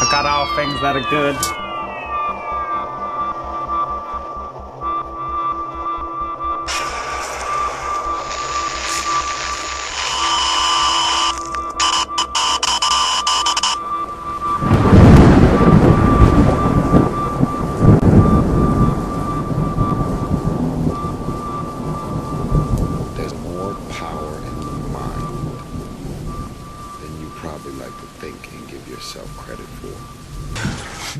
I got all things that are good. There's more power in the mind than you probably like to think and give yourself credit for.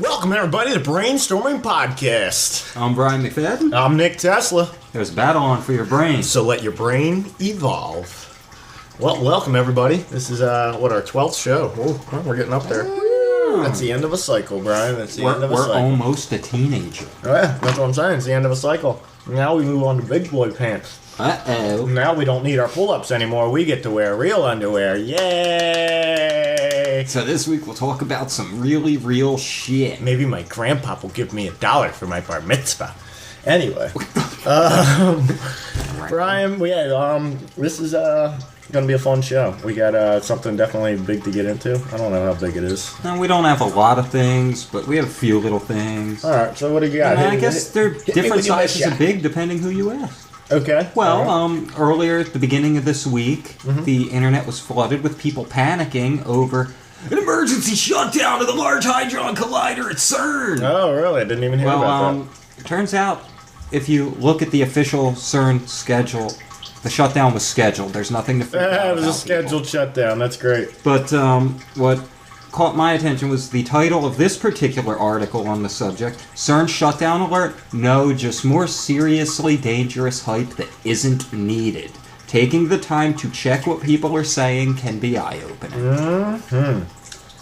Welcome, everybody, to BrainStorming Podcast. I'm Brian McFadden. I'm Nick Tesla. There's a battle on for your brain. So let your brain evolve. Well, welcome, everybody. This is, our 12th show. Whoa, we're getting up there. That's the end of a cycle, Brian. That's the end of a cycle. We're almost a teenager. Oh, yeah, that's what I'm saying. It's the end of a cycle. Now we move on to big boy pants. Uh-oh. Now we don't need our pull-ups anymore. We get to wear real underwear. Yay! So this week we'll talk about some really real shit. Maybe my grandpa will give me $1 for my bar mitzvah. Anyway, Brian, this is gonna be a fun show. We got something definitely big to get into. I don't know how big it is. No, we don't have a lot of things, but we have a few little things. All right, so what do you got? And I guess they're different sizes of big depending who you ask. Okay. Well, earlier at the beginning of this week, the internet was flooded with people panicking over an emergency shutdown of the Large Hadron Collider at CERN. Oh, really? I didn't even hear about that. It turns out, if you look at the official CERN schedule, the shutdown was scheduled. There's nothing to figure out. It was a scheduled shutdown. That's great. But what caught my attention was the title of this particular article on the subject: CERN shutdown alert? No, just more seriously dangerous hype that isn't needed. Taking the time to check what people are saying can be eye-opening.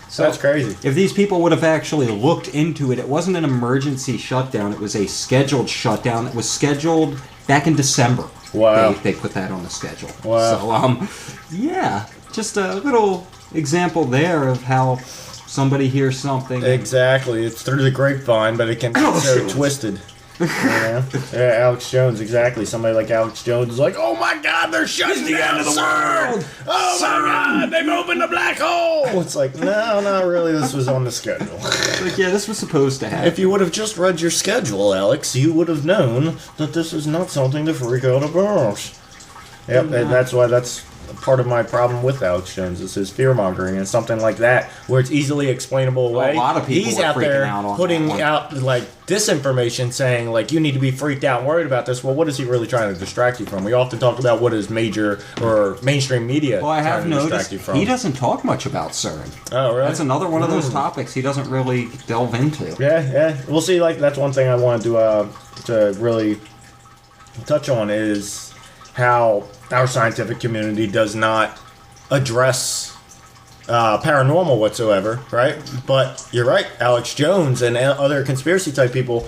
So That's crazy. If these people would have actually looked into it, it wasn't an emergency shutdown. It was a scheduled shutdown that was scheduled back in December. Wow. They put that on the schedule. Wow. So, yeah, just a little example there of how somebody hears something. Exactly. It's through the grapevine, but it can be so twisted. Yeah, Alex Jones, exactly. Somebody like Alex Jones is like, oh my God, they're shutting down the world. Oh my God, they've opened a black hole. It's like, no, not really. This was on the schedule. Like, yeah, this was supposed to happen. If you would have just read your schedule, Alex, you would have known that this is not something to freak out about. Yep, and that's why that's part of my problem with Alex Jones is his fear-mongering and something like that, where it's easily explainable away. A lot of people He's are out freaking there out on putting that one. out like disinformation, saying like you need to be freaked out and worried about this. Well, what is he really trying to distract you from? We often talk about what is major or mainstream media. Well, I have trying to distract noticed you from. he doesn't talk much about CERN. Oh, really? That's another one of those topics he doesn't really delve into. Yeah. We'll see. Like that's one thing I wanted to really touch on is how our scientific community does not address paranormal whatsoever, right? But you're right, Alex Jones and other conspiracy type people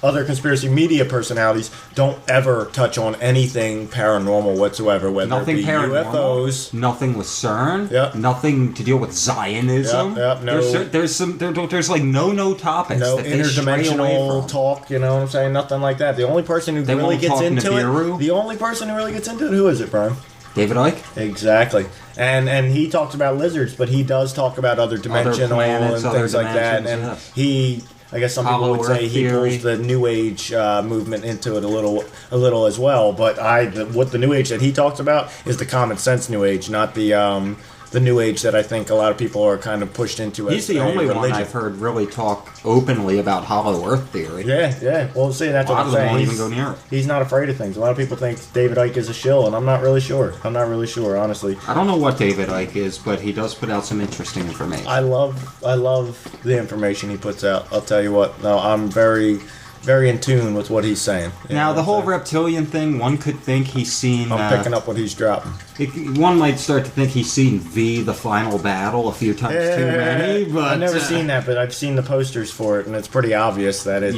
other conspiracy media personalities don't ever touch on anything paranormal whatsoever, whether Nothing it be paranormal. UFOs. Nothing with CERN. Yep. Nothing to deal with Zionism. Yep, no. There's like no topics. No that they stray away interdimensional from. talk, you know what I'm saying? Nothing like that. The only person who They really won't gets talk into Nibiru? it, the only person who really gets into it, who is it, Brian? David Icke. Exactly. And he talks about lizards, but he does talk about other dimensional planets, and other things like that. And dimensions, he, I guess some people Hollow would say Earth he theory. pulls the New Age movement into it a little as well. But what the New Age that he talks about is the common sense New Age, not the New Age that I think a lot of people are kind of pushed into. He's as the a only one religion. I've heard really talk openly about Hollow Earth theory. Yeah. Well, see, that's A what lot I'm of them saying. won't even go near it. He's not afraid of things. A lot of people think David Icke is a shill, and I'm not really sure. Honestly. I don't know what David Icke is, but he does put out some interesting information. I love the information he puts out. I'll tell you what. No, I'm very, very in tune with what he's saying. You Now, know the what whole I'm saying? reptilian thing, one could think he's seen... I'm picking up what he's dropping. One might start to think he's seen V, The Final Battle, a few times too many, but... I've never seen that, but I've seen the posters for it, and it's pretty obvious that it's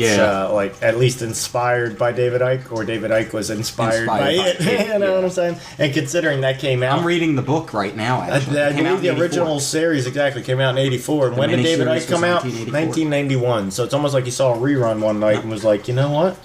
like at least inspired by David Icke, or David Icke was inspired by it. You know what I'm saying? And considering that came out... I'm reading the book right now, actually. I It came out believe in the 84. original series exactly came out in '84. And when did David miniseries Icke come was out? 1984. 1991. So it's almost like he saw a rerun one night and was like, you know what?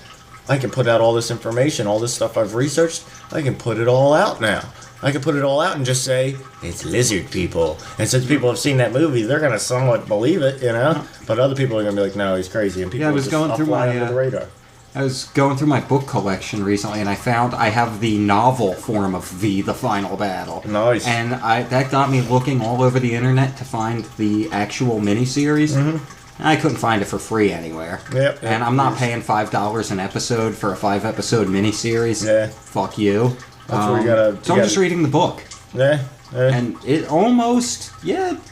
I can put out all this information, all this stuff I've researched. I can put it all out now. I could put it all out and just say, it's lizard people. And since people have seen that movie, they're going to somewhat believe it, you know? But other people are going to be like, no, he's crazy. And people I was just going through fly my, under the radar. I was going through my book collection recently, and I found I have the novel form of V, The Final Battle. Nice. And that got me looking all over the internet to find the actual miniseries. Mm-hmm. I couldn't find it for free anywhere. Yep. And I'm not paying $5 an episode for a 5-episode miniseries. Yeah. Fuck you. That's where you gotta... So I'm just reading the book. Yeah. And it almost,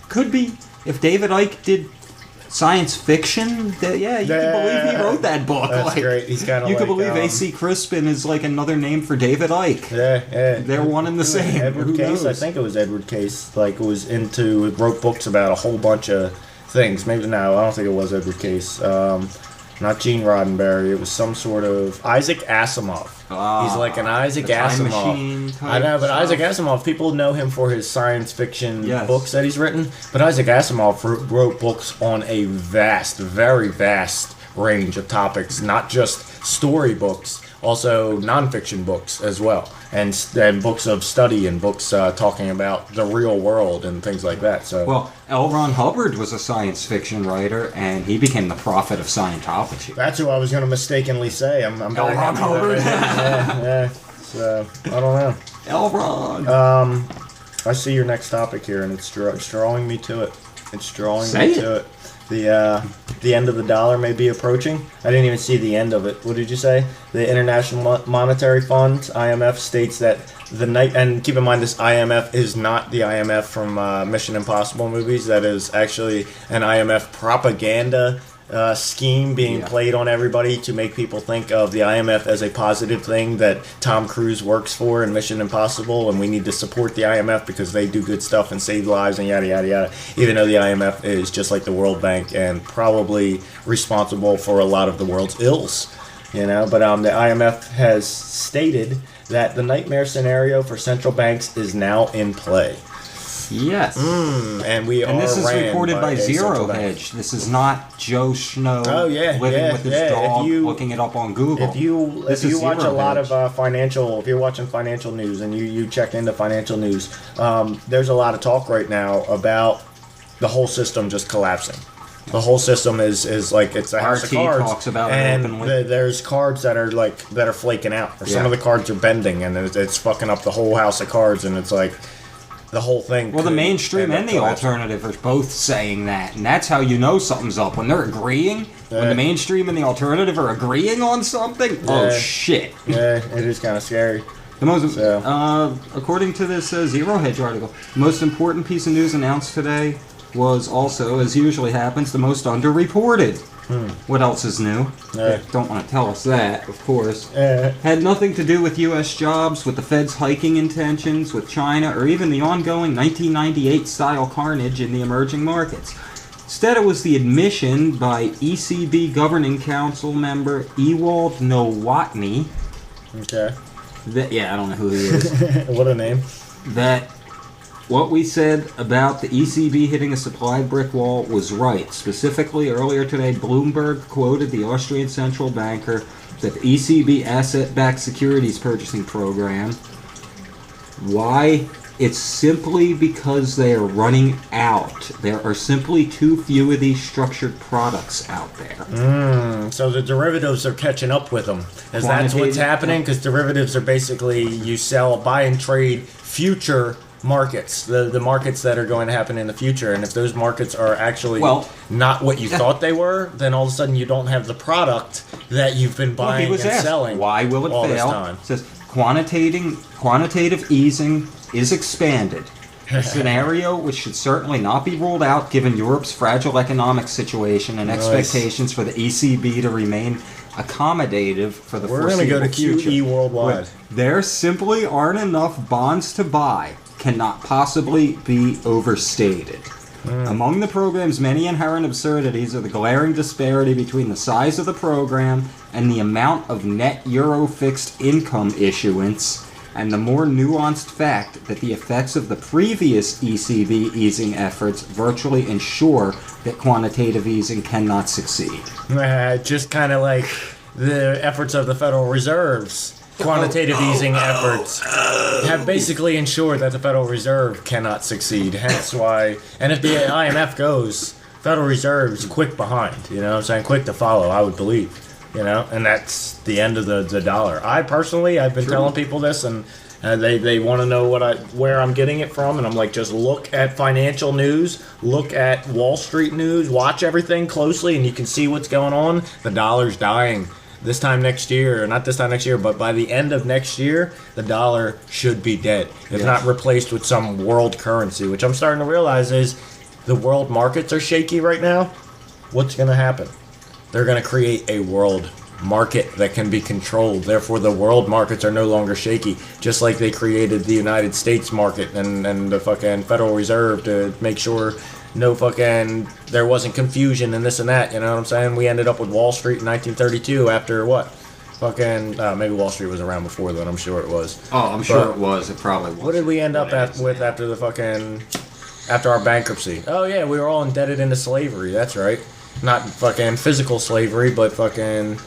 could be, if David Icke did science fiction, you can believe he wrote that book. That's great. He's kind of you like... can believe A.C. Crispin is like another name for David Icke. Yeah. They're one and the same. Edward Case, I think it was Edward Case, wrote books about a whole bunch of things. Maybe, no, I don't think it was Edward Case. Not Gene Roddenberry. It was some sort of Isaac Asimov. He's like an Isaac Asimov. I know, but Isaac Asimov, people know him for his science fiction books that he's written. But Isaac Asimov wrote books on a vast, very vast range of topics, not just story books, also nonfiction books as well, and books of study and books talking about the real world and things like that. So, well, L. Ron Hubbard was a science fiction writer, and he became the prophet of Scientology. That's who I was going to mistakenly say. I'm L. Ron Hubbard. Yeah. So I don't know. L. Ron. I see your next topic here, and it's drawing me to it. It's drawing Say me it. to it. The end of the dollar may be approaching. I didn't even see the end of it. What did you say? The International Monetary Fund, IMF, states that and keep in mind this IMF is not the IMF from Mission Impossible movies. That is actually an IMF propaganda scheme being played on everybody to make people think of the IMF as a positive thing that Tom Cruise works for in Mission Impossible, and we need to support the IMF because they do good stuff and save lives and yada yada yada, even though the IMF is just like the World Bank and probably responsible for a lot of the world's ills, you know. But the IMF has stated that the nightmare scenario for central banks is now in play. Yes. And this is ran reported by a Zero central bank. Hedge. This is not Joe Schmo living with his dog, looking it up on Google. If you watch a lot of if you're watching financial news and you check into financial news, there's a lot of talk right now about the whole system just collapsing. The whole system is like it's a house of cards, talks about and it openly. There's cards that are flaking out, or some of the cards are bending, and it's fucking up the whole house of cards, and it's like the whole thing. Well, the mainstream and the alternative are both saying that, and that's how you know something's up when they're agreeing. When the mainstream and the alternative are agreeing on something, oh shit! Yeah, it is kind of scary. The most, according to this Zero Hedge article, the most important piece of news announced today was also, as usually happens, the most underreported. What else is new? Don't want to tell us that, of course. Had nothing to do with U.S. jobs, with the Fed's hiking intentions, with China, or even the ongoing 1998-style carnage in the emerging markets. Instead, it was the admission by ECB Governing Council member Ewald Nowotny. Okay. I don't know who he is. What a name. That what we said about the ECB hitting a supply brick wall was right. Specifically, earlier today, Bloomberg quoted the Austrian central banker that the ECB asset-backed securities purchasing program. Why? It's simply because they are running out. There are simply too few of these structured products out there. So the derivatives are catching up with them. Is that what's happening? Because derivatives are basically you buy and trade future markets, the markets that are going to happen in the future, and if those markets are actually not what you thought they were, then all of a sudden you don't have the product that you've been buying and selling. Why will it all fail? This time. It says quantitative easing is expanded. A scenario which should certainly not be ruled out given Europe's fragile economic situation and expectations for the ECB to remain accommodative for the foreseeable future. We're going to go to QE worldwide. There simply aren't enough bonds to buy. Cannot possibly be overstated. Among the program's many inherent absurdities are the glaring disparity between the size of the program and the amount of net euro fixed income issuance, and the more nuanced fact that the effects of the previous ECB easing efforts virtually ensure that quantitative easing cannot succeed. Just kind of like the efforts of the Federal Reserves quantitative easing efforts have basically ensured that the Federal Reserve cannot succeed. Hence why, and if the IMF goes, Federal Reserve's quick behind. You know what I'm saying? Quick to follow, I would believe. You know, and that's the end of the dollar. I've been telling people this, and they want to know where I'm getting it from, and I'm like, just look at financial news, look at Wall Street news, watch everything closely, and you can see what's going on. The dollar's dying. This time next year, or not this time next year, but by the end of next year, the dollar should be dead. If not replaced with some world currency, which I'm starting to realize is the world markets are shaky right now. What's going to happen? They're going to create a world market that can be controlled. Therefore, the world markets are no longer shaky, just like they created the United States market and the fucking Federal Reserve to make sure there wasn't confusion and this and that, you know what I'm saying? We ended up with Wall Street in 1932 after what? Maybe Wall Street was around before then, I'm sure it was. Oh, I'm sure it was. It probably was. What did we end up with after our bankruptcy? Oh yeah, we were all indebted into slavery, that's right. Not fucking physical slavery, but fucking,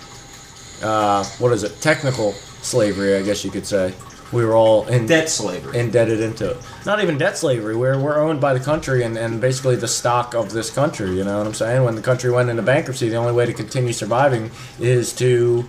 technical slavery, I guess you could say. We were all debt slavery. Indebted into it. Not even debt slavery. We're owned by the country and basically the stock of this country. You know what I'm saying? When the country went into bankruptcy, the only way to continue surviving is to,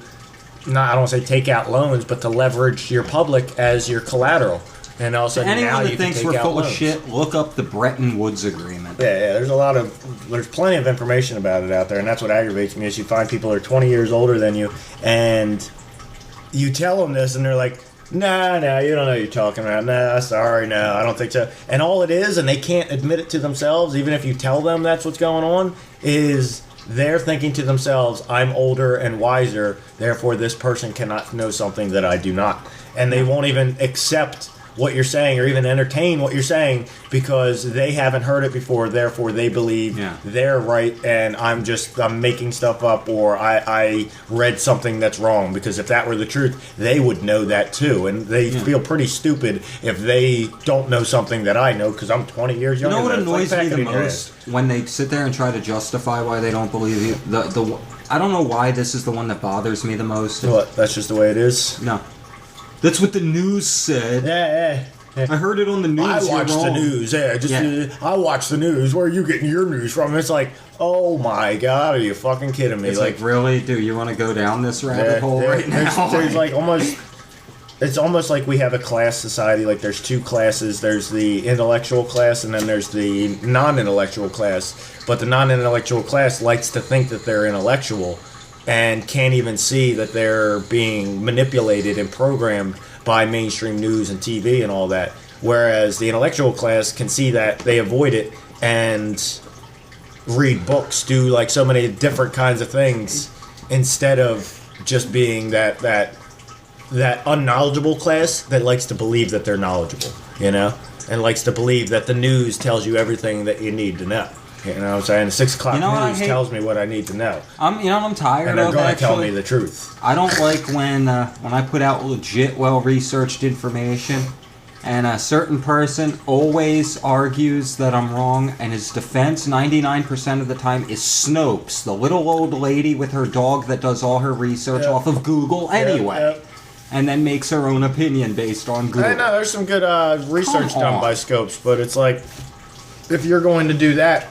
I don't want to say take out loans, but to leverage your public as your collateral. And all of a sudden, anyone now that thinks we're full of shit, look up the Bretton Woods Agreement. Yeah. There's plenty of information about it out there, and that's what aggravates me is you find people who are 20 years older than you, and you tell them this, and they're like, Nah, you don't know what you're talking about. Nah, sorry, no, I don't think so. And all it is, and they can't admit it to themselves, even if you tell them that's what's going on, is they're thinking to themselves, I'm older and wiser, therefore this person cannot know something that I do not. And they won't even accept what you're saying or even entertain what you're saying because they haven't heard it before, therefore they believe they're right and I'm making stuff up or I read something that's wrong, because if that were the truth they would know that too, and they feel pretty stupid if they don't know something that I know because I'm 20 years younger. You know what annoys me the most? When they sit there and try to justify why they don't believe you. I don't know why this is the one that bothers me the most. What? That's just the way it is? No. That's what the news said. Yeah. I heard it on the news. I watch the news. I watch the news. Where are you getting your news from? It's like, oh my god, are you fucking kidding me? It's like really? Do you want to go down this rabbit hole right now? There's like almost... It's almost like we have a class society. Like there's two classes. There's the intellectual class and then there's the non-intellectual class. But the non-intellectual class likes to think that they're intellectual and can't even see that they're being manipulated and programmed by mainstream news and TV and all that. Whereas the intellectual class can see that, they avoid it and read books, do like so many different kinds of things instead of just being that unknowledgeable class that likes to believe that they're knowledgeable, you know, and likes to believe that the news tells you everything that you need to know. You know what I'm saying? The 6 o'clock news tells me what I need to know. I'm tired of and they're going to tell me the truth. I don't like when I put out legit, well-researched information, and a certain person always argues that I'm wrong, and his defense 99% of the time is Snopes, the little old lady with her dog that does all her research off of Google anyway. And then makes her own opinion based on Google. I know, there's some good research done by Scopes, but it's like, if you're going to do that,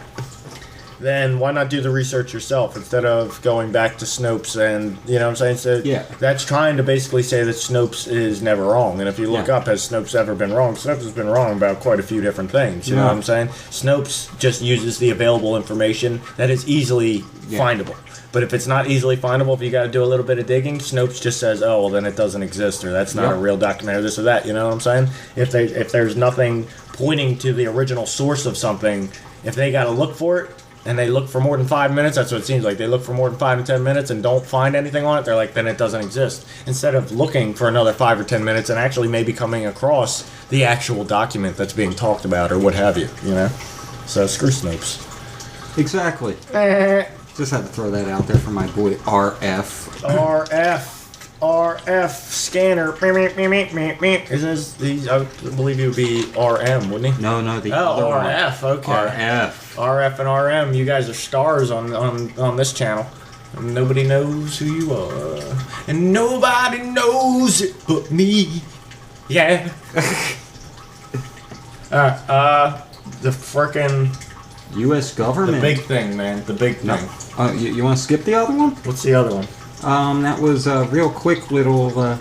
then why not do the research yourself instead of going back to Snopes and, you know what I'm saying? So that's trying to basically say that Snopes is never wrong. And if you look up, has Snopes ever been wrong? Snopes has been wrong about quite a few different things, you know what I'm saying? Snopes just uses the available information that is easily findable. But if it's not easily findable, if you got to do a little bit of digging, Snopes just says, oh, well, then it doesn't exist, or that's not a real document, or this or that, you know what I'm saying? If there's nothing pointing to the original source of something, if they got to look for it, and they look for more than 5 minutes, that's what it seems like. They look for more than 5 to 10 minutes and don't find anything on it, they're like, then it doesn't exist. Instead of looking for another 5 or 10 minutes and actually maybe coming across the actual document that's being talked about or what have you, you know? So screw Snopes. Exactly. Just had to throw that out there for my boy RF. RF scanner. Isn't this, I believe it would be RM, wouldn't he? No, the other RF, one. okay. RF and RM, you guys are stars on this channel. And nobody knows who you are. And nobody knows it but me. Yeah. The frickin' U.S. government. the big thing, man. The big thing. You want to skip the other one? What's the other one? That was a real quick little...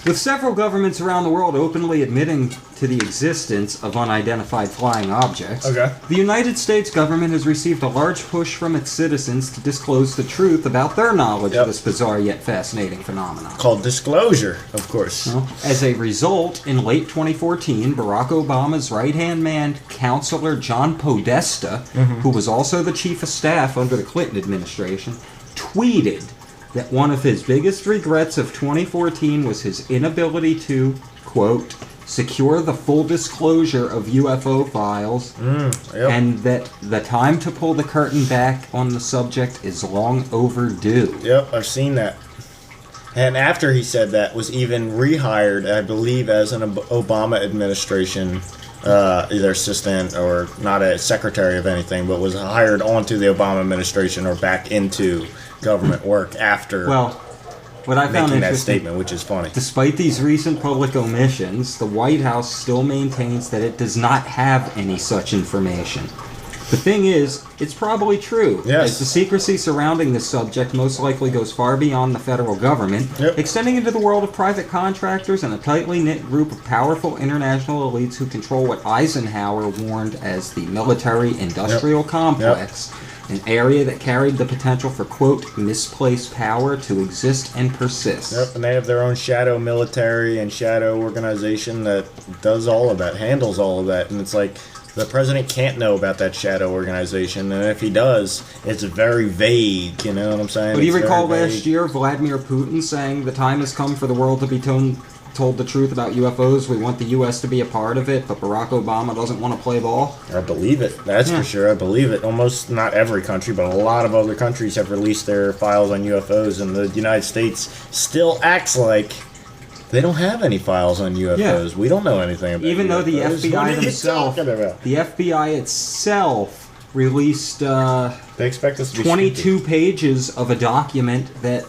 With several governments around the world openly admitting to the existence of unidentified flying objects, Okay. the United States government has received a large push from its citizens to disclose the truth about their knowledge of this bizarre yet fascinating phenomenon. Called disclosure, of course. As a result, in late 2014, Barack Obama's right-hand man, Counselor John Podesta, who was also the chief of staff under the Clinton administration, tweeted that one of his biggest regrets of 2014 was his inability to, quote, secure the full disclosure of UFO files, and that the time to pull the curtain back on the subject is long overdue. Yep, I've seen that. And after he said that, was even rehired, I believe, as an Obama administration, either assistant or not a secretary of anything, but was hired onto the Obama administration or back into government work after what I found making that interesting, statement, which is funny. Despite these recent public omissions, the White House still maintains that it does not have any such information. The thing is, it's probably true, as the secrecy surrounding this subject most likely goes far beyond the federal government, extending into the world of private contractors and a tightly knit group of powerful international elites who control what Eisenhower warned as the military-industrial complex, an area that carried the potential for, quote, misplaced power to exist and persist. Yep, and they have their own shadow military and shadow organization that does all of that, handles all of that, and it's like, the president can't know about that shadow organization, and if he does, it's very vague, you know what I'm saying? But do you recall last year Vladimir Putin saying the time has come for the world to be told the truth about UFOs, we want the U.S. to be a part of it, but Barack Obama doesn't want to play ball? I believe it. That's for sure. I believe it. Almost not every country, but a lot of other countries have released their files on UFOs, and the United States still acts like they don't have any files on UFOs. Yeah. We don't know anything about Even UFOs. Though the FBI themselves, the FBI itself released they expect us to be 22 stupid. Pages of a document that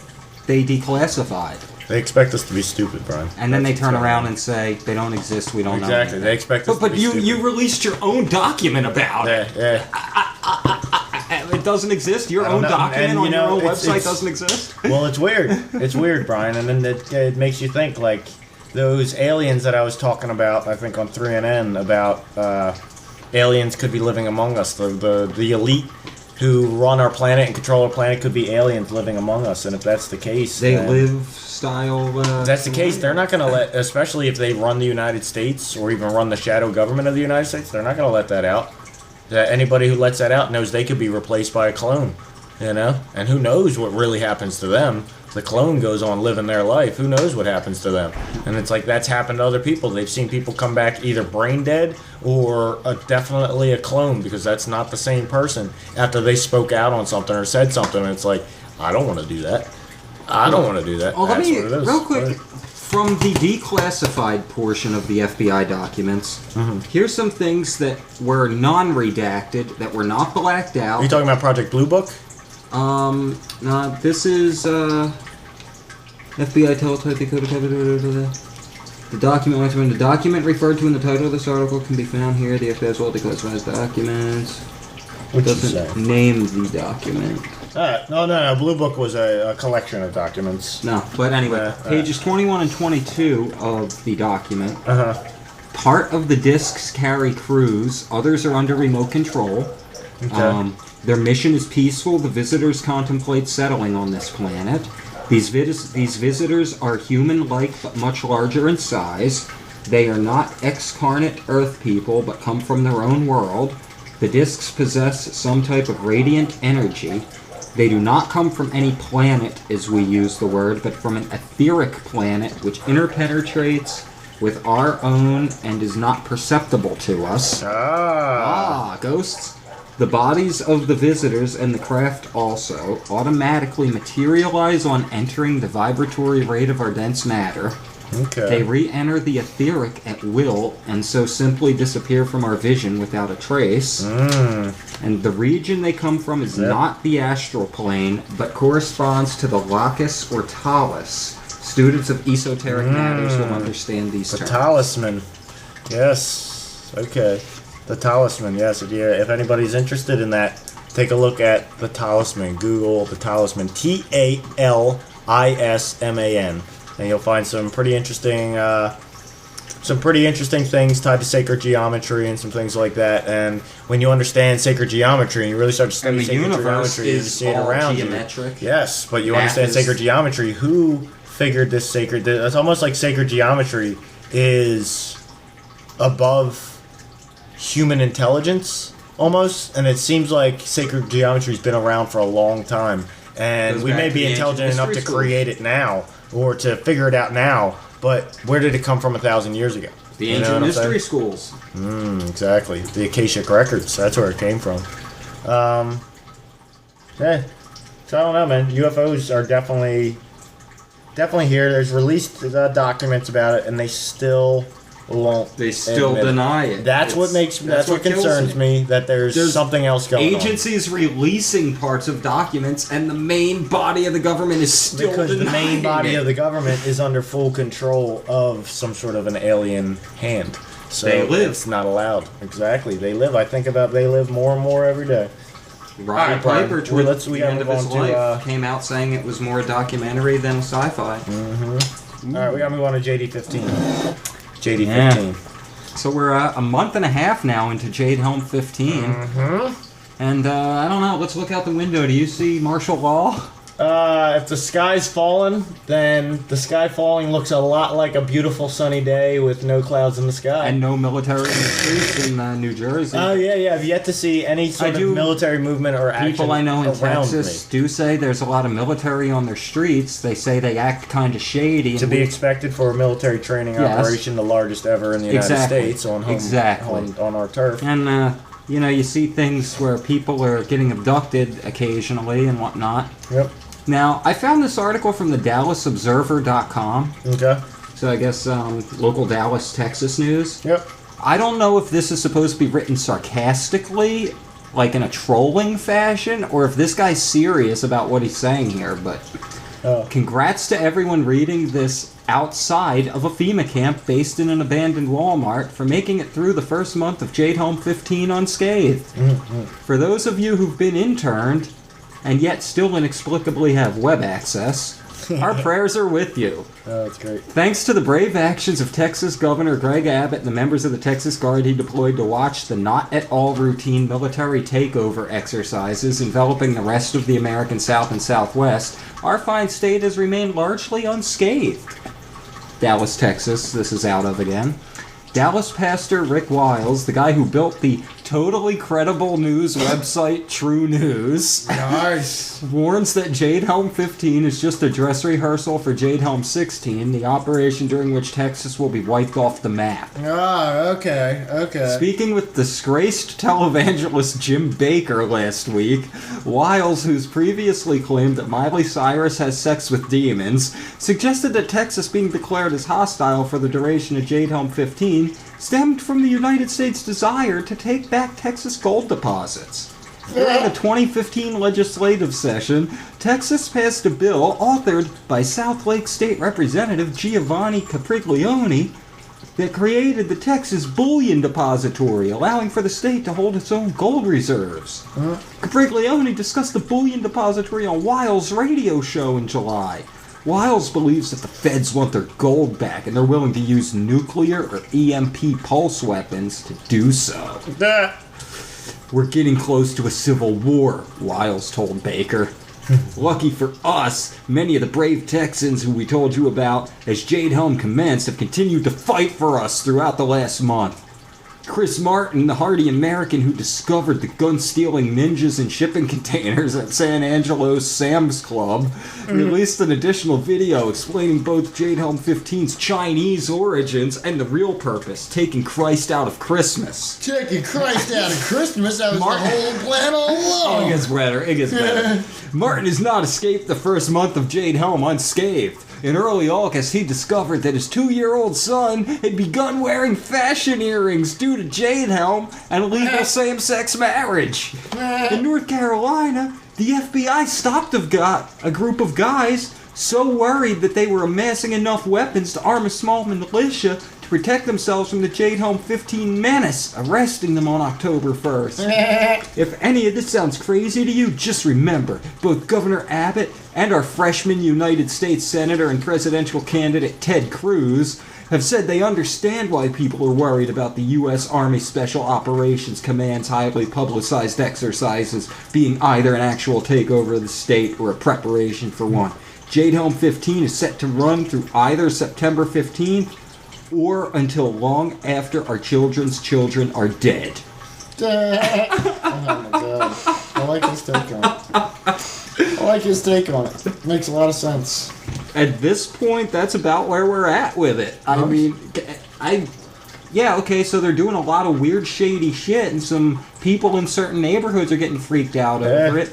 they declassified. They expect us to be stupid, Brian. And then they turn around and say, they don't exist, we don't know. Exactly. They expect us to be stupid. But you released your own document about it. It doesn't exist? Your own document on your own website doesn't exist? Well, it's weird. It's weird, Brian. And then it makes you think, like, those aliens that I was talking about, I think on 3NN, about aliens could be living among us. The elite who run our planet and control our planet could be aliens living among us. And if that's the case... They live style... if that's the case, they're not going to let... Especially if they run the United States or even run the shadow government of the United States, they're not going to let that out. Anybody who lets that out knows they could be replaced by a clone, you know? And who knows what really happens to them. The clone goes on living their life. Who knows what happens to them? And it's like that's happened to other people. They've seen people come back either brain dead or definitely a clone because that's not the same person after they spoke out on something or said something. And it's like, I don't want to do that. I don't want to do that. Oh, let me, real quick, from the declassified portion of the FBI documents, here's some things that were non-redacted, that were not blacked out. Are you talking about Project Blue Book? This is, FBI teletype decoded the document. The document referred to in the title of this article can be found here. The FBI as well declassifies documents. It doesn't name the document. No. Blue Book was a collection of documents. No, but anyway, pages 21 and 22 of the document. Part of the discs carry crews. Others are under remote control. Okay. Their mission is peaceful. The visitors contemplate settling on this planet. These visitors are human-like but much larger in size. They are not excarnate Earth people but come from their own world. The discs possess some type of radiant energy. They do not come from any planet, as we use the word, but from an etheric planet which interpenetrates with our own and is not perceptible to us. Ghosts. The bodies of the visitors and the craft also automatically materialize on entering the vibratory rate of our dense matter. Okay. They re-enter the etheric at will, and so simply disappear from our vision without a trace. And the region they come from is not the astral plane, but corresponds to the locus or talus. Students of esoteric matters will understand these terms. The talisman. Yes. Okay. The talisman. Yes. If anybody's interested in that, take a look at the talisman. Google the talisman. Talisman. And you'll find some pretty interesting things tied to sacred geometry and some things like that. And when you understand sacred geometry and you really start to study sacred geometry, you see it around geometric. you. Yes, but you understand sacred geometry. Who figured this sacred? It's almost like sacred geometry is above human intelligence, almost. And it seems like sacred geometry's been around for a long time, and we may be intelligent enough to create it now or to figure it out now. But where did it come from 1,000 years ago? The ancient mystery schools. Exactly. The Akashic Records. That's where it came from. Yeah. So I don't know, man. UFOs are definitely here. There's released documents about it, and they still won't. They still deny it. That's what concerns me. That there's something else going on. Agencies releasing parts of documents, and the main body of the government is still because denying the main body it. of the government is under full control of some sort of an alien hand. So they live. It's not allowed. Exactly. They live. I think about they live more and more every day. Roddy Piper, towards the end of his life, to, came out saying it was more a documentary than a sci-fi. All right, we got to move on to JD15. JD15. Yeah. So we're a month and a half now into Jade Helm 15. And I don't know, let's look out the window. Do you see martial law? If the sky's fallen, then the sky falling looks a lot like a beautiful sunny day with no clouds in the sky. And no military in the streets in New Jersey. Oh, yeah. I've yet to see any sort of military movement or action. People I know in Texas do say there's a lot of military on their streets. They say they act kind of shady. To be expected for a military training operation, the largest ever in the United States on on our turf. And, you see things where people are getting abducted occasionally and whatnot. Yep. Now, I found this article from the DallasObserver.com. Okay. So I guess local Dallas, Texas news. Yep. I don't know if this is supposed to be written sarcastically, like in a trolling fashion, or if this guy's serious about what he's saying here, but congrats to everyone reading this outside of a FEMA camp based in an abandoned Walmart for making it through the first month of Jade Helm 15 unscathed. For those of you who've been interned and yet still inexplicably have web access, our prayers are with you. Oh, that's great. Thanks to the brave actions of Texas Governor Greg Abbott and the members of the Texas Guard he deployed to watch the not at all routine military takeover exercises enveloping the rest of the American South and Southwest, our fine state has remained largely unscathed. Dallas, Texas, this is out of again. Dallas pastor Rick Wiles, the guy who built the totally credible news website True News, nice, warns that Jade Helm 15 is just a dress rehearsal for Jade Helm 16, the operation during which Texas will be wiped off the map. Okay. Speaking with disgraced televangelist Jim Baker last week, Wiles, who's previously claimed that Miley Cyrus has sex with demons, suggested that Texas being declared as hostile for the duration of Jade Helm 15 stemmed from the United States' desire to take back Texas gold deposits. During the 2015 legislative session, Texas passed a bill authored by South Lake State Representative Giovanni Capriglione that created the Texas Bullion Depository, allowing for the state to hold its own gold reserves. Capriglione discussed the Bullion Depository on Wiles' radio show in July. Wiles believes that the feds want their gold back, and they're willing to use nuclear or EMP pulse weapons to do so. We're getting close to a civil war, Wiles told Baker. Lucky for us, many of the brave Texans who we told you about as Jade Helm commenced have continued to fight for us throughout the last month. Chris Martin, the hardy American who discovered the gun-stealing ninjas in shipping containers at San Angelo's Sam's Club, released an additional video explaining both Jade Helm 15's Chinese origins and the real purpose, taking Christ out of Christmas. Taking Christ out of Christmas? That was the whole plan all along. It gets better. Martin has not escaped the first month of Jade Helm unscathed. In early August, he discovered that his 2-year-old son had begun wearing fashion earrings due to jade helm and legal same-sex marriage. In North Carolina, the FBI stopped a group of guys so worried that they were amassing enough weapons to arm a small militia to protect themselves from the Jade Home 15 menace, arresting them on October 1st. If any of this sounds crazy to you, just remember, both Governor Abbott and our freshman United States Senator and presidential candidate Ted Cruz have said they understand why people are worried about the U.S. Army Special Operations Command's highly publicized exercises being either an actual takeover of the state or a preparation for one. Jade Home 15 is set to run through either September 15th or until long after our children's children are dead. Oh my god. I like his take on it. Makes a lot of sense. At this point, that's about where we're at with it. I mean, yeah, okay, so they're doing a lot of weird, shady shit, and some people in certain neighborhoods are getting freaked out over it.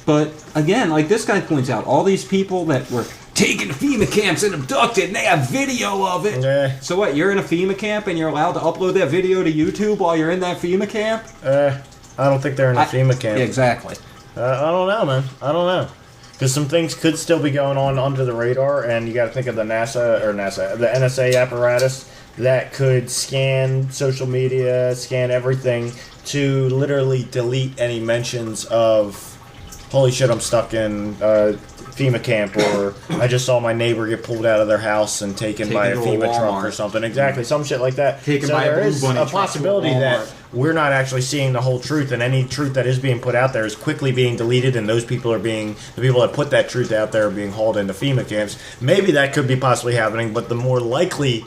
But, again, like this guy points out, all these people that were taken to FEMA camps and abducted, and they have video of it. Yeah. So what, you're in a FEMA camp and you're allowed to upload that video to YouTube while you're in that FEMA camp? I don't think they're in a FEMA camp. Yeah, exactly. I don't know, man. I don't know. Because some things could still be going on under the radar, and you got to think of the the NSA apparatus that could scan social media, scan everything to literally delete any mentions of, holy shit, I'm stuck in FEMA camp, or I just saw my neighbor get pulled out of their house and taken by a FEMA truck or something. Exactly, some shit like that. Taken by there a is a possibility that we're not actually seeing the whole truth, and any truth that is being put out there is quickly being deleted, and those people are being, the people that put that truth out there are being hauled into FEMA camps. Maybe that could be possibly happening, but the more likely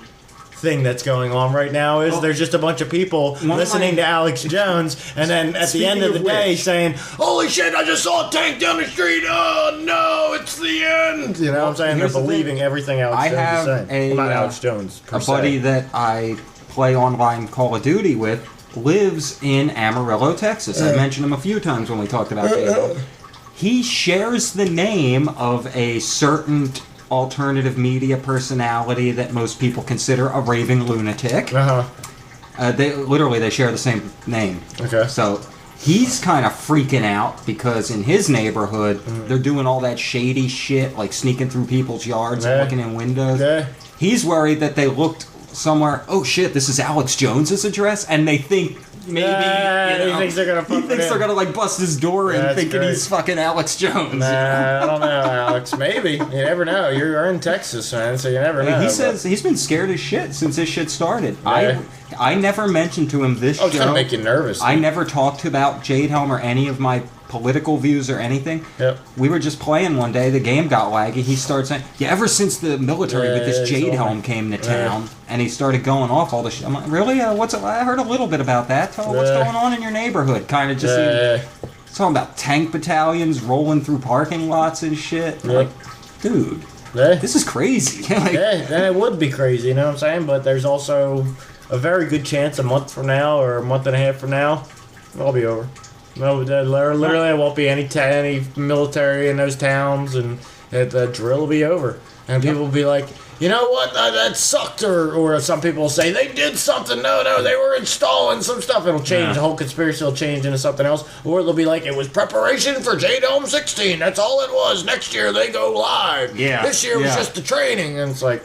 thing that's going on right now is there's just a bunch of people listening to Alex Jones, and then at the end of the day saying, holy shit, I just saw a tank down the street, oh no, it's the end. You know what I'm saying? They're believing everything Alex Jones is saying. Well, not Alex Jones, per se. Buddy that I play online Call of Duty with lives in Amarillo, Texas. I mentioned him a few times when we talked about Halo. He shares the name of a certain alternative media personality that most people consider a raving lunatic. They share the same name. Okay. So he's kind of freaking out because in his neighborhood they're doing all that shady shit, like sneaking through people's yards and looking in windows. He's worried that they looked somewhere, oh shit, this is Alex Jones's address, and they think maybe he thinks they're gonna they're gonna like bust his door in thinking he's fucking Alex Jones. I don't know, Alex. Maybe. You never know. You're in Texas, man, so you never know. He says he's been scared as shit since this shit started. I never mentioned to him this show. It's gonna make you nervous. I never talked about Jade Helm or any of my political views or anything. Yep. We were just playing one day, the game got laggy, he started saying, ever since the military with this Jade Helm came to town, and he started going off all the shit. I'm like, really? I heard a little bit about that. Tell me what's going on in your neighborhood. Kind of just talking about tank battalions rolling through parking lots and shit. Like, dude, this is crazy. It would be crazy, you know what I'm saying? But there's also a very good chance a month from now or a month and a half from now, it'll all be over. No, literally, there won't be any military in those towns, and the drill will be over. And people will be like, you know what, that sucked, or some people will say, they did something, no, they were installing some stuff. It'll change, the whole conspiracy will change into something else. Or they'll be like, it was preparation for Jade Home 16, that's all it was. Next year, they go live. This year was just the training. And it's like,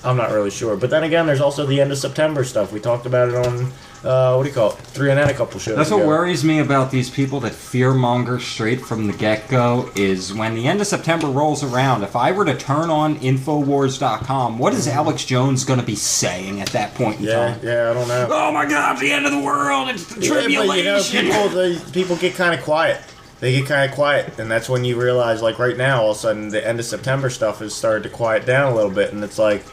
I'm not really sure. But then again, there's also the end of September stuff. We talked about it on, what do you call it? 3 and N a couple shows That's ago. what worries me about these people that fearmonger straight from the get-go is when the end of September rolls around, if I were to turn on Infowars.com, what is Alex Jones going to be saying at that point in time? Yeah, I don't know. Oh my god, the end of the world, it's the tribulation. But, people get kind of quiet. They get kind of quiet, and that's when you realize, like right now, all of a sudden, the end of September stuff has started to quiet down a little bit, and it's like,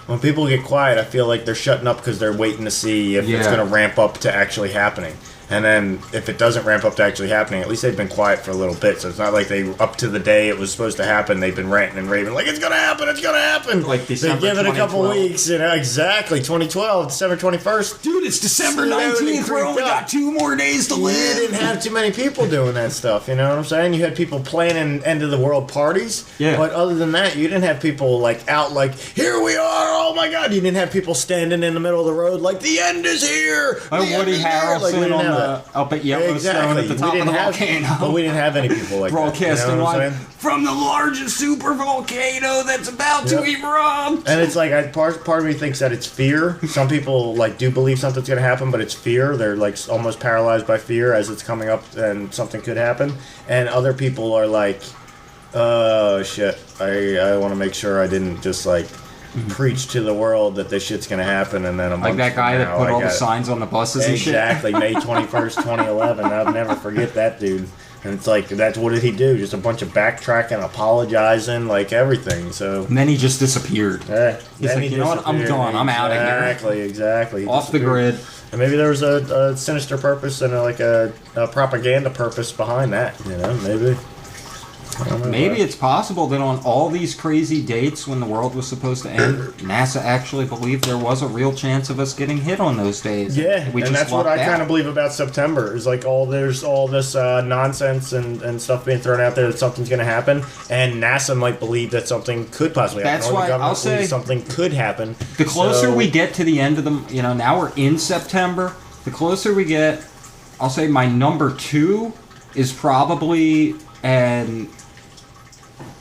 when people get quiet, I feel like they're shutting up because they're waiting to see if it's going to ramp up to actually happening. And then if it doesn't ramp up to actually happening, at least they've been quiet for a little bit. So it's not like they, up to the day it was supposed to happen, they've been ranting and raving like, it's going to happen, it's going to happen. Like December They give it a couple 2012. weeks, exactly. 2012, December 21st. Dude, it's December Slowly 19th. We creeped only up. got 2 more days to You live. didn't have too many people doing that stuff, you know what I'm saying? You had people planning end of the world parties. Yeah. But other than that, you didn't have people like out like, here we are, oh my God. You didn't have people standing in the middle of the road like, the end is here. Like The end Woody is here. Harrelson Like, we didn't on have the, that. up at Yellowstone at the top of the volcano. But we didn't have any people like Broadcasting that. You know what I'm live saying? from the largest super volcano that's about to Yep. erupt. And it's like, part of me thinks that it's fear. Some people like do believe something's going to happen, but it's fear. They're like almost paralyzed by fear as it's coming up and something could happen. And other people are like, oh shit, I want to make sure I didn't just like preach to the world that this shit's going to happen. And then a month Like that guy from that now, put I all the got it. signs on the buses and shit. Exactly, May 21st, 2011. I'll never forget that dude. And it's like, that's what did he do? Just a bunch of backtracking, apologizing, like everything. So, And then he just disappeared. He's like, you know what? I'm done. I'm outta here. Exactly. He Off the disappeared. grid. And maybe there was a sinister purpose and a propaganda purpose behind that. You know, maybe. I don't know. Maybe it's possible that on all these crazy dates when the world was supposed to end, NASA actually believed there was a real chance of us getting hit on those days. Yeah, We and just that's what I lucked kind out. of believe about September. Is like there's all this nonsense and stuff being thrown out there that something's going to happen, and NASA might believe that something could possibly happen. That's or the why government I'll say believes something could happen. The closer So- we get to the end of the, now we're in September. The closer we get, I'll say my number 2 is probably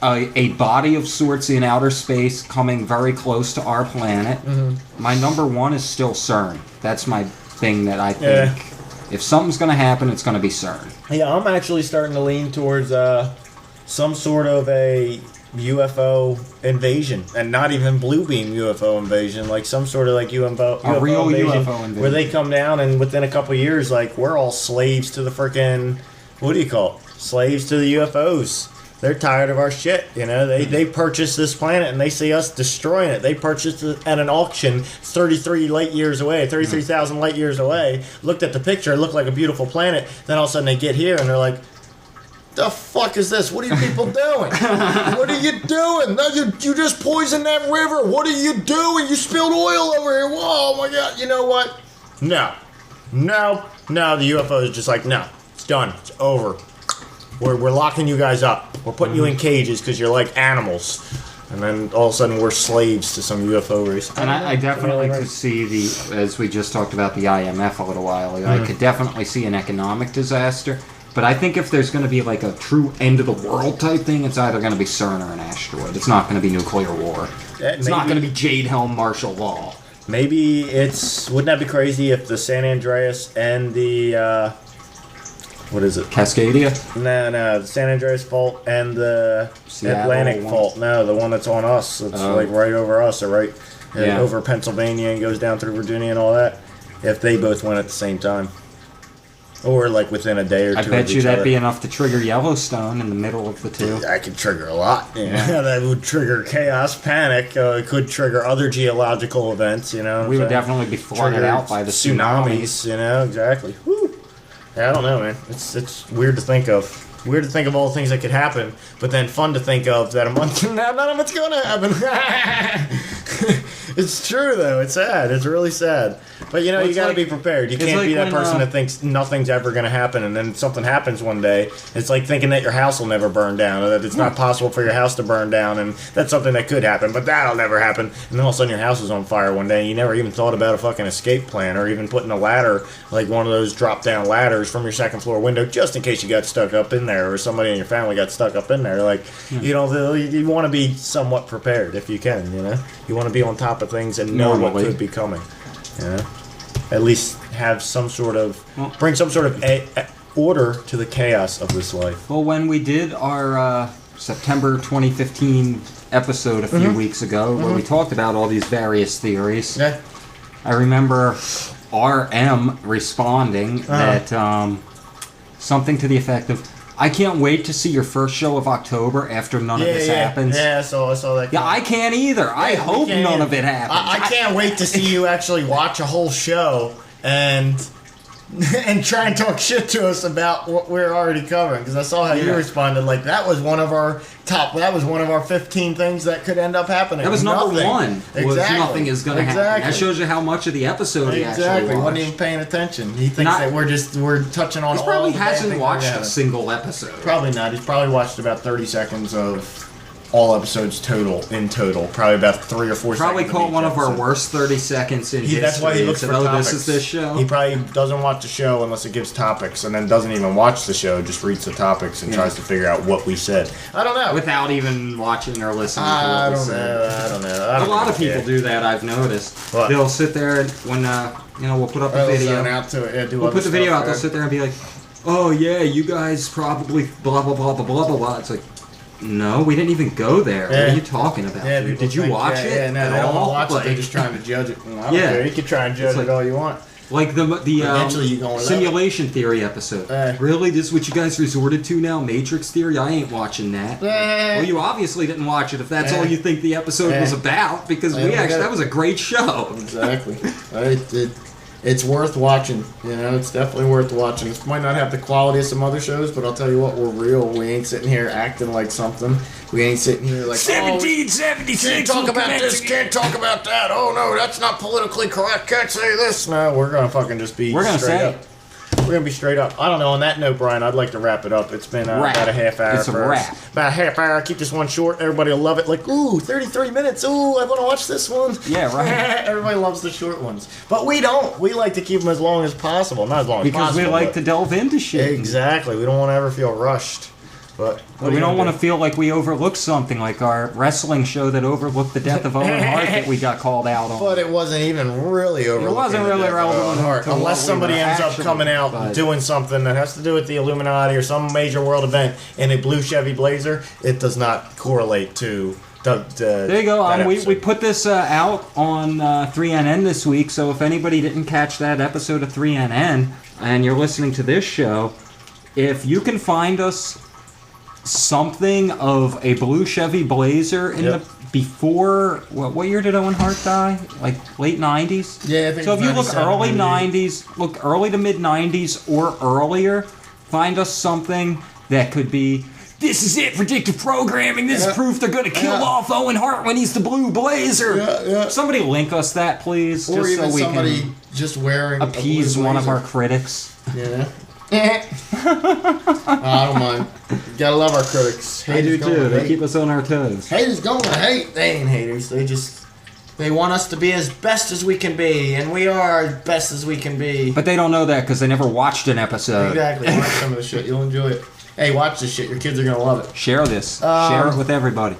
a body of sorts in outer space coming very close to our planet. Mm-hmm. My number 1 is still CERN. That's my thing that I think. If something's going to happen, it's going to be CERN. Yeah, I'm actually starting to lean towards some sort of a UFO invasion, and not even blue beam UFO invasion, like some sort of like UFO real invasion, UFO invasion. where they come down and within a couple of years, like we're all slaves to the freaking, what do you call it? Slaves to the UFOs. They're tired of our shit, you know. They purchased this planet and they see us destroying it. They purchased it at an auction 33 light years away, 33,000 light years away. Looked at the picture, it looked like a beautiful planet. Then all of a sudden they get here and they're like, the fuck is this? What are you people doing? What are you doing? No, you just poisoned that river. What are you doing? You spilled oil over here. Whoa, oh my God. You know what? No. The UFO is just like, no, it's done. It's over. We're locking you guys up. We're putting you in cages because you're like animals. And then all of a sudden we're slaves to some UFO race. And I definitely could see as we just talked about the IMF a little while ago, I could definitely see an economic disaster. But I think if there's going to be like a true end of the world type thing, it's either going to be CERN or an asteroid. It's not going to be nuclear war. It's not going to be Jade Helm martial law. Maybe wouldn't that be crazy if the San Andreas and the, what is it? Cascadia? No, the San Andreas Fault and the Seattle Atlantic one. Fault. No, the one that's on us. It's like right over us, or right over Pennsylvania and goes down through Virginia and all that. If they both went at the same time. Or like within a day or two. I bet of you each that'd other. be enough to trigger Yellowstone in the middle of the two. I could trigger a lot. Yeah. That would trigger chaos, panic. It could trigger other geological events, you know. We would definitely be flooded Trigger out by the tsunamis. you know, exactly. Whew. Yeah, I don't know, man. It's weird to think of. Weird to think of all the things that could happen, but then fun to think of that a month from now, none of it's going to happen. It's true, though. It's sad. It's really sad. But, you know, Well, you it's got to like- be prepared. You it's can't like be that when, person that thinks nothing's ever going to happen, and then something happens one day. It's like thinking that your house will never burn down, or that it's not possible for your house to burn down, and that's something that could happen, but that'll never happen. And then all of a sudden your house is on fire one day, and you never even thought about a fucking escape plan, or even putting a ladder, like one of those drop-down ladders from your second floor window, just in case you got stuck up in there, or somebody in your family got stuck up in there. Like, you know, you want to be somewhat prepared if you can, you know? You want to be on top of things and know what Normally. could be coming, you know? At least have some sort of, bring some sort of a order to the chaos of this life. Well, when we did our September 2015 episode a few weeks ago, where we talked about all these various theories, Yeah. I remember RM responding that something to the effect of, I can't wait to see your first show of October after none of this happens. Yeah, I saw that. Yeah, I can't either. I hope can't none either. of it happens. I can't wait to see you actually watch a whole show and and try and talk shit to us about what we're already covering. Because I saw how you responded. Like, that was one of our 15 things that could end up happening. That was number Nothing. one. Exactly. Was nothing is going to happen. That shows you how much of the episode he actually watched. He wasn't even paying attention. He thinks that we're touching on all. He probably the bad hasn't things watched we're a single episode. Probably not. He's probably watched about 30 seconds of all episodes in total. Probably about 3 or 4 Probably seconds. caught one of our worst 30 seconds in history. That's why he looks for topics. This is this show. He probably doesn't watch the show unless it gives topics, and then doesn't even watch the show, just reads the topics and tries to figure out what we said. I don't know. Without even watching or listening to I what we don't said. know. I don't know. A lot of people do that, I've noticed. What? They'll sit there and when, we'll put up a video. We'll put the video out, they'll sit there and be like, oh yeah, you guys probably blah, blah, blah, blah, blah, blah, blah. It's like, no, we didn't even go there. What are you talking about? Yeah, dude? Did you watch it? Yeah, no, they don't want to watch it. They're just trying to judge it. I don't care. You can try and judge it all you want. Like the Eventually you're gonna simulation theory episode. Really? This is what you guys resorted to now? Matrix theory? I ain't watching that. Well, you obviously didn't watch it if that's all you think the episode was about, because that was a great show. Exactly. It's worth watching. It's definitely worth watching. It might not have the quality of some other shows, but I'll tell you what, we're real. We ain't sitting here acting like something. We ain't sitting here like 1776. Can't talk about this. Can't talk about that. Oh no, that's not politically correct. Can't say this. No, we're gonna fucking just be. We're gonna say up. We're gonna be straight up. I don't know. On that note, Brian, I'd like to wrap it up. It's been about a half hour. It's a wrap. About a half hour. Keep this one short. Everybody will love it. Like, ooh, 33 minutes. Ooh, I want to watch this one. Yeah, right. Everybody loves the short ones, but we don't. We like to keep them as long as possible. Not as long as possible. Because we like to delve into shit. Exactly. We don't want to ever feel rushed. But we don't want to feel like we overlooked something, like our wrestling show that overlooked the death of Owen Hart that we got called out on. But it wasn't even really overlooking. It wasn't really relevant unless somebody ends up coming out and doing something that has to do with the Illuminati or some major world event in a blue Chevy Blazer. It does not correlate to there you go. We put this out on 3NN this week, so if anybody didn't catch that episode of 3NN and you're listening to this show, if you can find us something of a blue Chevy Blazer in the before what year did Owen Hart die? Like late 90s? Yeah, I think so if you look early 90s, look early to mid 90s or earlier, find us something that could be, this is it, predictive programming, this is proof they're going to kill off Owen Hart when he's the blue Blazer. Somebody link us that, please, or just even so we somebody can just wearing appease one of our critics. Yeah. I don't mind. Gotta love our critics. I do too. They keep us on our toes. Haters gonna hate. They ain't haters. They want us to be as best as we can be, and we are as best as we can be. But they don't know that because they never watched an episode. Exactly. Watch some of the shit. You'll enjoy it. Hey, watch this shit. Your kids are gonna love it. Share this. Share it with everybody.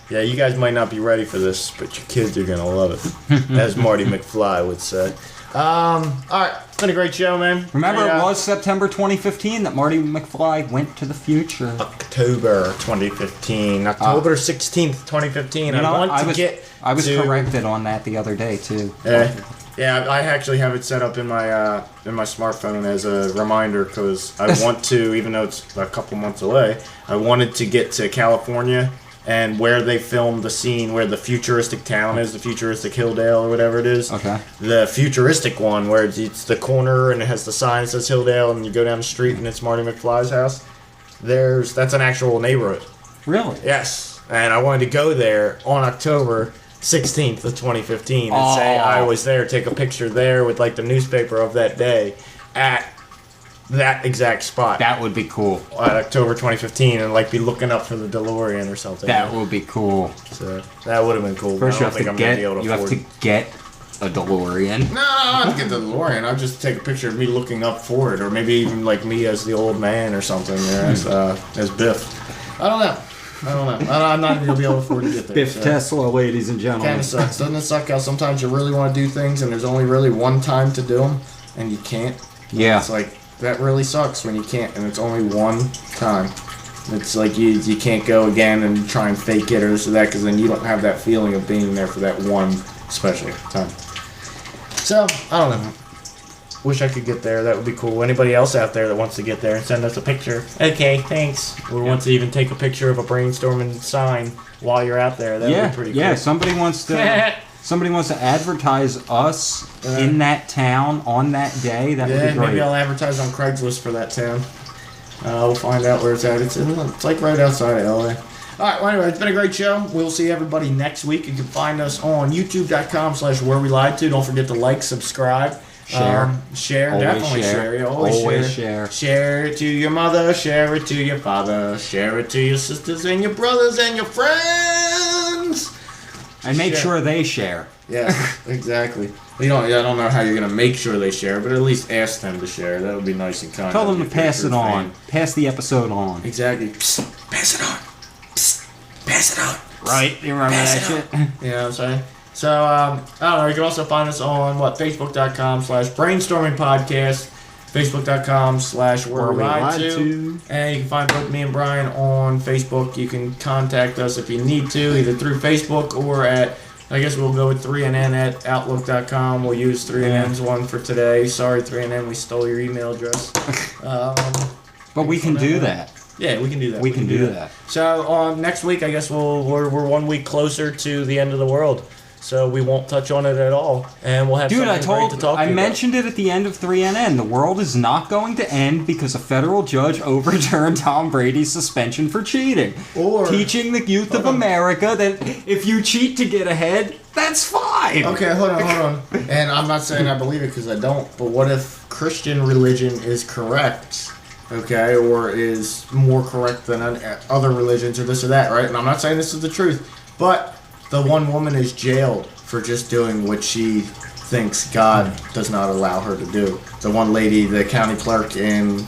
Yeah, you guys might not be ready for this, but your kids are gonna love it, as Marty McFly would say. All right, it's been a great show, man. Remember, it was September 2015 that Marty McFly went to the future. October 2015, October 16th, 2015. I was corrected on that the other day too. Yeah, I actually have it set up in my smartphone as a reminder because I want to, even though it's a couple months away, I wanted to get to California and where they filmed the scene where the futuristic town is, the futuristic Hilldale or whatever it is. Okay. The futuristic one where it's the corner and it has the sign that says Hilldale and you go down the street and it's Marty McFly's house. That's an actual neighborhood. Really? Yes. And I wanted to go there on October 16th of 2015 and say I was there, take a picture there with like the newspaper of that day at that exact spot. That would be cool. At October 2015 and like be looking up for the DeLorean or something. That would be cool. So that would have been cool. First you have to get a DeLorean. No, I don't have to get the DeLorean. I'll just take a picture of me looking up for it, or maybe even like me as the old man or something, as Biff. I don't know. I'm not going to be able to afford to get there. Biff Tesla, ladies and gentlemen. Kind of sucks. Doesn't it suck how sometimes you really want to do things and there's only really one time to do them and you can't? Yeah. It's like, that really sucks when you can't and it's only one time. It's like you can't go again and try and fake it or this or that because then you don't have that feeling of being there for that one special time. So, I don't know. Wish I could get there. That would be cool. Anybody else out there that wants to get there and send us a picture? Okay, thanks. Or wants to even take a picture of a brainstorming sign while you're out there. That would be pretty cool. Yeah, somebody wants to somebody wants to advertise us in that town on that day, that would be great. Maybe I'll advertise on Craigslist for that town. We'll find out where it's at. It's like right outside of LA. Alright, well anyway, it's been a great show. We'll see everybody next week. You can find us on youtube.com/wherewelied to. Don't forget to like, subscribe. Share, Always definitely share. share. Always share. Share it to your mother, share it to your father, share it to your sisters and your brothers and your friends. And make sure they share. Yeah, exactly. I don't know how you're going to make sure they share, but at least ask them to share. That would be nice and kind. Tell them to pass it on. Pass the episode on. Exactly. Psst, pass it on. Psst, pass it on. Right? You remember that shit? You know what I'm saying? So, I don't know, you can also find us on, Facebook.com/BrainStorming Podcast, Facebook.com/WhereWeLied and you can find both me and Brian on Facebook. You can contact us if you need to, either through Facebook or I guess we'll go with 3NN at Outlook.com. We'll use 3NN's one for today. Sorry, 3NN, we stole your email address. But we can do that. Yeah, we can do that. We can do that. So, next week, I guess we're 1 week closer to the end of the world. So we won't touch on it at all, and we'll have something great to talk to you I mentioned it at the end of 3NN. The world is not going to end because a federal judge overturned Tom Brady's suspension for cheating. Or teaching the youth of America that if you cheat to get ahead, that's fine. Okay, hold on. And I'm not saying I believe it because I don't, but what if Christian religion is correct, okay, or is more correct than other religions or this or that, right? And I'm not saying this is the truth, but the one woman is jailed for just doing what she thinks God does not allow her to do. The one lady, the county clerk in,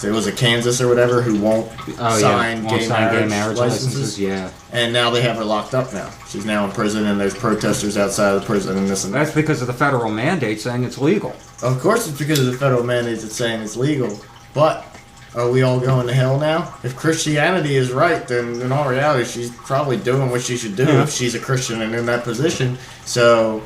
it was Kansas or whatever, who won't sign gay marriage licenses. Yeah. And now they have her locked up now. She's now in prison, and there's protesters outside of the prison and this and that. That's because of the federal mandate saying it's legal. Of course it's because of the federal mandate that's saying it's legal. But are we all going to hell now? If Christianity is right, then in all reality, she's probably doing what she should do if she's a Christian and in that position. So,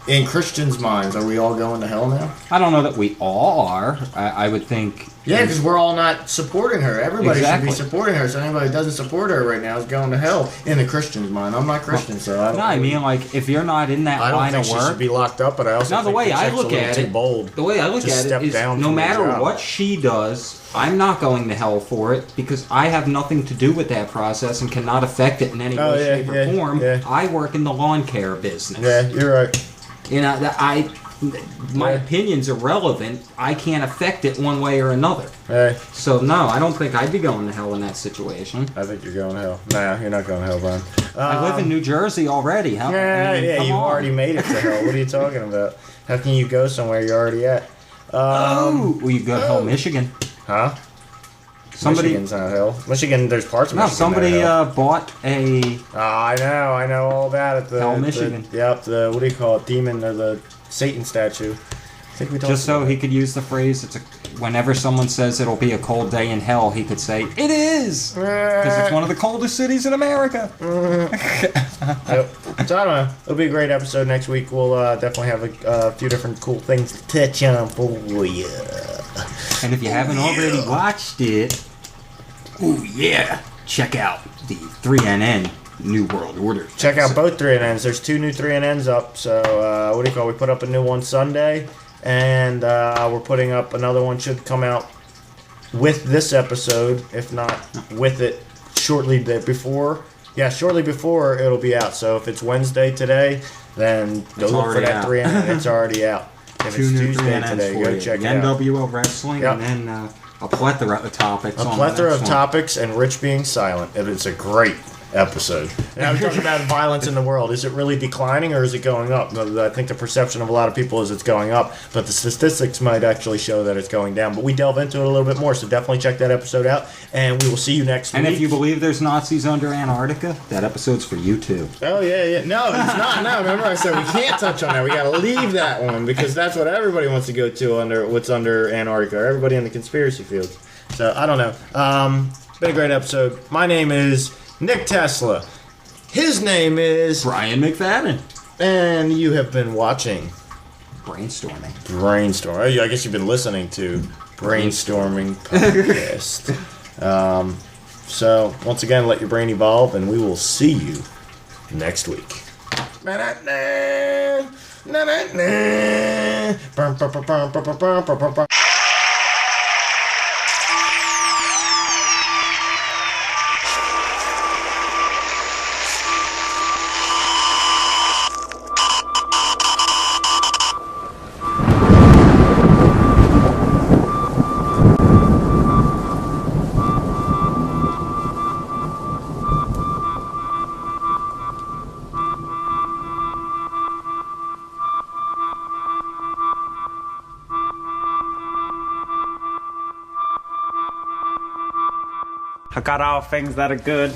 in Christians' minds, are we all going to hell now? I don't know that we all are. I would think... Yeah, because we're all not supporting her. Everybody should be supporting her. So anybody that doesn't support her right now is going to hell in the Christian's mind. I'm not Christian, so I don't... No, I mean, like, if you're not in that line of work... I don't think she should be locked up, but I also think the way I look at it, too bold. The way I look at it is no matter what she does, I'm not going to hell for it because I have nothing to do with that process and cannot affect it in any way, shape, or form. Yeah. I work in the lawn care business. Yeah, you're right. You know, my opinion's irrelevant. I can't affect it one way or another. Hey. So, no, I don't think I'd be going to hell in that situation. I think you're going to hell. Nah, you're not going to hell, Brian. I live in New Jersey already. You already made it to hell. What are you talking about? How can you go somewhere you're already at? Well, you go to hell, Michigan. Huh? Michigan's not hell. Michigan, there's parts of Michigan. No, somebody bought a... I know all about it. Hell, Michigan. What do you call it? Demon or the Satan statue. I think we talked just so he could use the phrase, whenever someone says it'll be a cold day in hell, he could say, it is! Because it's one of the coldest cities in America. So I don't know. It'll be a great episode next week. We'll definitely have a few different cool things to touch on for you. And if you haven't already watched it, check out the 3NN New World Order. Check out both 3NNs. There's 2 new 3NNs up. So, we put up a new one Sunday, and we're putting up another one. Should come out with this episode, if not with it, shortly before. Yeah, shortly before it'll be out. So if it's Wednesday today, then go look for that 3NN. It's already out. If it's Tuesday today, go check it out. NWO Wrestling, and then a plethora of topics. A plethora of topics, and Rich being silent. And it's a great episode. Now we're talking about violence in the world. Is it really declining or is it going up? I think the perception of a lot of people is it's going up, but the statistics might actually show that it's going down. But we delve into it a little bit more, so definitely check that episode out, and we will see you next week. And if you believe there's Nazis under Antarctica, that episode's for you too. Oh, yeah. No, it's not. No, remember I said we can't touch on that. We got to leave that one because that's what everybody wants to go to under what's under Antarctica, everybody in the conspiracy fields. So, I don't know. Been a great episode. My name is Nick Tesla. His name is Brian McFadden. And you have been watching BrainStorming. I guess you've been listening to BrainStorming Podcast. So, once again, let your brain evolve, and we will see you next week. I got all things that are good.